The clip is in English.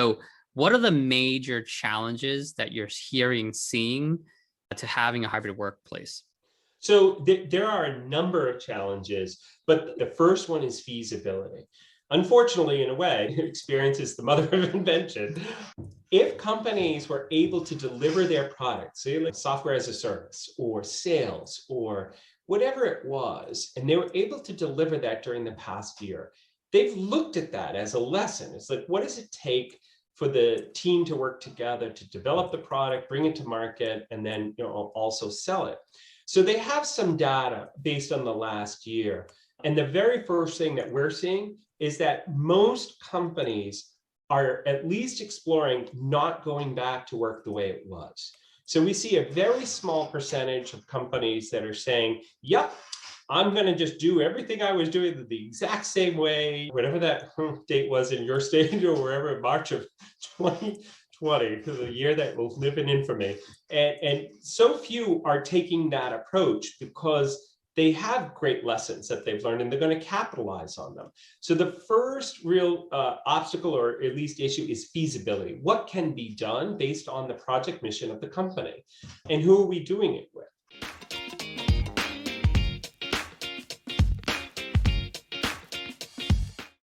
So what are the major challenges that you're seeing to having a hybrid workplace? So there are a number of challenges, but the first one is feasibility. Unfortunately, in a way, experience is the mother of invention. If companies were able to deliver their products, say like software as a service or sales or whatever it was, and they were able to deliver that during the past year, they've looked at that as a lesson. It's like, what does it take for the team to work together to develop the product, bring it to market, and then also sell it? So they have some data based on the last year. And the very first thing that we're seeing is that most companies are at least exploring not going back to work the way it was. So we see a very small percentage of companies that are saying, yep, I'm going to just do everything I was doing the exact same way, whatever that date was in your state or wherever, March of 2020, the year that will live in infamy. And so few are taking that approach because they have great lessons that they've learned and they're going to capitalize on them. So the first real obstacle or at least issue is feasibility. What can be done based on the project mission of the company? And who are we doing it with?